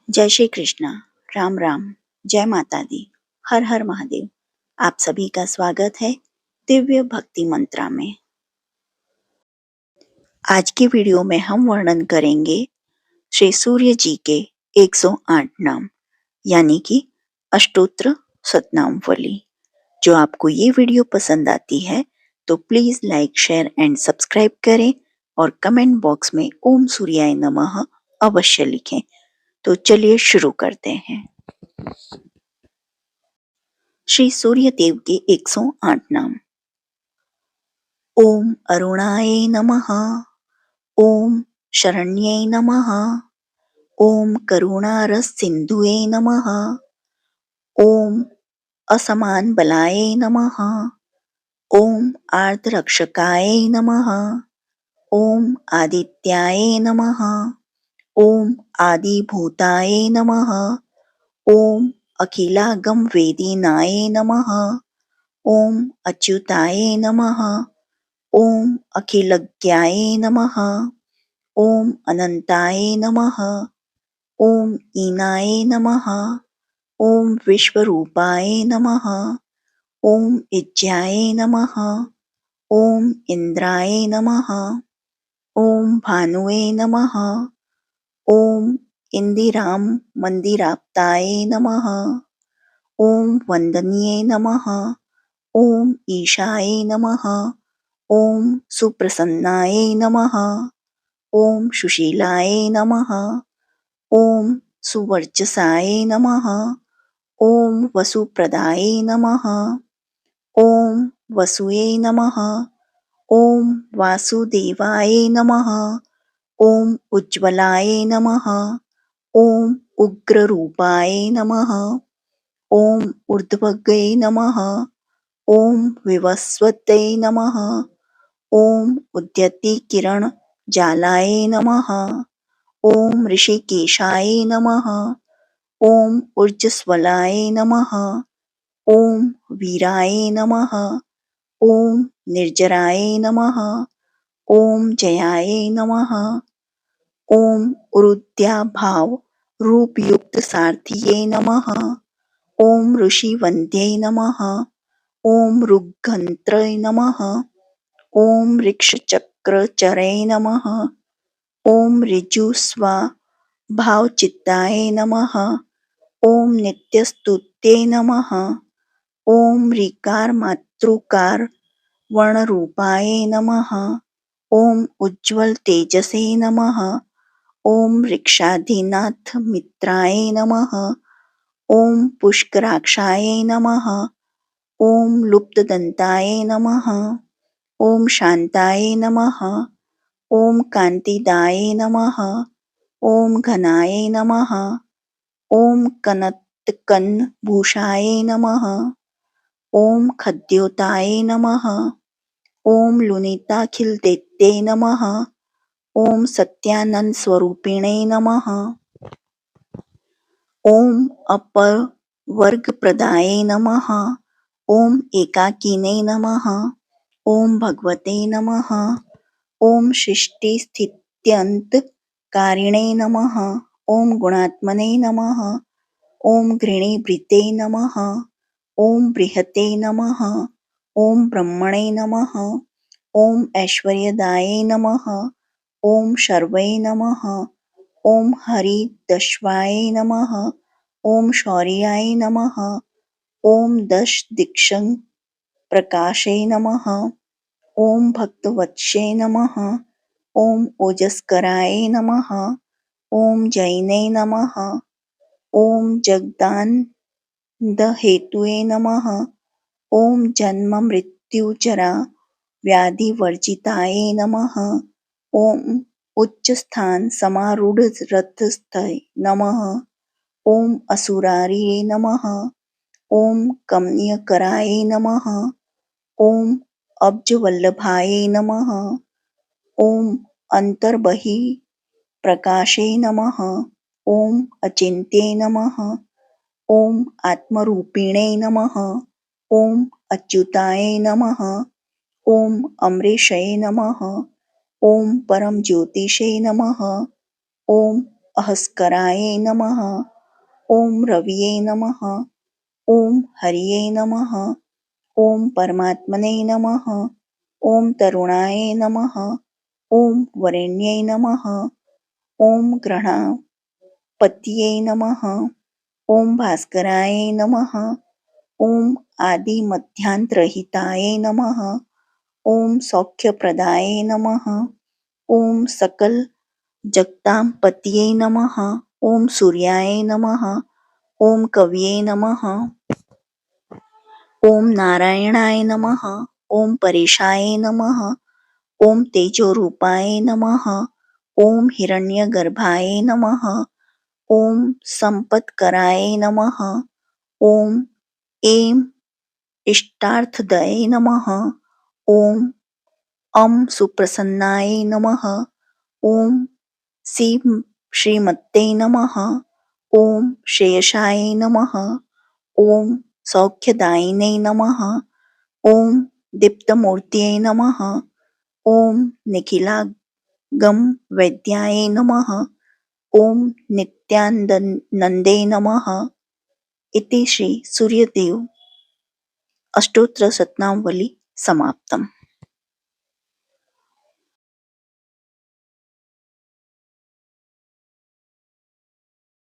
जय श्री कृष्णा। राम राम। जय माता दी। हर हर महादेव। आप सभी का स्वागत है दिव्य भक्ति मंत्रा में। आज की वीडियो में हम वर्णन करेंगे श्री सूर्य जी के 108 नाम यानी कि अष्टोत्र सतनामवली। जो आपको ये वीडियो पसंद आती है तो please like, share and subscribe करें और कमेंट बॉक्स में ओम सूर्याय नमः अवश्य लिखें। तो चलिए शुरू करते हैं। श्री सूर्य देव के 108 नाम। ओम अरुणाय नमः। ओम शरण्यै नमः। ओम करुणारस सिंधुये नमः। ओम असमान बलाय नमः। ओम आर्द्ररक्षकाय नमः। ओम आदित्याय नमः। ओम आदिभूताय नमः। ओम अखिलागम वेदिनाय नमः। ओम अच्युताय नमः। ओम अखिलज्ञाय नमः। ओम अनंताय नमः। ओम ईनाय नमः। ओम विश्वरूपाय नमः। ओम इज्जाय नमः। ओम इंद्राय नमः। ओम भानुवे नमः। ओम इंदिराम मंदिराप्ताय नमः। ओम वंदनीये नमः। ओम ईशाय नमः। ओम सुप्रसन्नाय नमः। ओम सुशीलाय नमः। ओम सुवर्चसाय नमः। ओम वसुप्रदाय नमः। ओम वसुये नमः। ओम वासुदेवाय नमः। ओम उज्ज्वलाय नमः। ओम उग्ररूपाय नमः। ओम ऊर्ध्वगये नमः। ओम विवस्वते नमः। ओम उद्यति किरण जालाय नमः। ओम ऋषिकेशाय नमः। ओम ऊर्जस्वलाय नमः। ओम वीराय नमः। ओम निर्जराय नमः। ओम जयाय नमः। ओम उरुद्याभाव रूप युक्त सारथिये नमः। ओम ऋषिवंद्ये नमः। ओम ऋग्गंत्रय नमः। ओम ऋक्षचक्रचरे नमः। ओम ऋजुस्वा भावचित्ताय नमः। ओम नित्यस्तुत्ये नमः। ओम ऋकार मातृकार वर्णरूपाय नमः। ओम उज्ज्वल तेजसे नमः। ओम ऋक्षाधिनाथ मित्राय नमः। ओम पुष्कराक्षाय नमः। ओम लुप्तदंताय नमः। ओम शांताय नमः। ओम कांतिदाय नमः। ओम घनाय नमः। ओम कनत्कनभूषाय नमः। ओम खद्योताय नमः। ओम लुनिताखिलदैत्ये नमः। ओम सत्यानंद स्वरूपिणे नमः। ओम अपर वर्गप्रदाय नमः। ओम एकाकिने नमः। ओम भगवते नमः। ओम सृष्टिस्थित्यन्तकारिणे नमः। ओम गुणात्मने नमः। ओम घृणीभृते नमः। ओम बृहते नमः। ओम ब्रह्मणे नमः। ओम ऐश्वर्यदाये नमः। ओम शर्वै नमः। ओम हरिदश्वाय नमः। ओम शौर्याय नमः। ओम दश दिक्षं प्रकाशे नमः। ओम भक्तवत्से नमः। ओम ओजस्कराय नमः। ओम जैने नमः। ओम जगदानंदहेतुये नमः। ओम जन्म मृत्युजरा व्याधिवर्जिताय नमः। ओम उच्चस्थान समारूढ़ रथस्थय नमः। ओम असुरारिये नमः। ओम कमनीयकराय नमः। ओम अब्जवल्लभाय नमः। ओम अंतर्बहि प्रकाशे नमः। ओम अचिन्त्ये नमः। ओम आत्मरूपिणे नमः। ओम अच्युताय नमः। ओम अमरेशये नमः। ओम परम ज्योतिषे नमः। ओम अहस्कराय नमः। ओम रविये नमः। ओम हरिये नमः। ओम परमात्मने नमः। ओम तरुणाय नमः। ओम वरेण्यै नमः। ओम ग्रहणापतये नमः। ओम भास्कराय नमः। ओम आदिमध्यांतरहिताय नमः। ओम सौख्यप्रदाय नमः। ओम सकल जगतांपतये नमः। ओम सूर्याय नमः। ओम कवये नमः। ओम नारायणाय नमः। ओम परेशाय नमः। ओम तेजोरूपाय नमः। ओम हिरण्यगर्भाय नमः। ओम संपत्कराय नमः। ओम ऐं इष्टार्थदये नमः। ओम सुप्रसन्नाय नमः। ओम श्रीमते नमः। ओम श्रेयसाय नमः। ओम सौख्यदायिने नमः। ओम दीप्तमूर्तये नमः। ओम निखिलागम वैद्याय नमः। ओम नित्यानंदे नमः। इति श्री सूर्यदेव अष्टोत्तर शतनामावली समाप्तम्।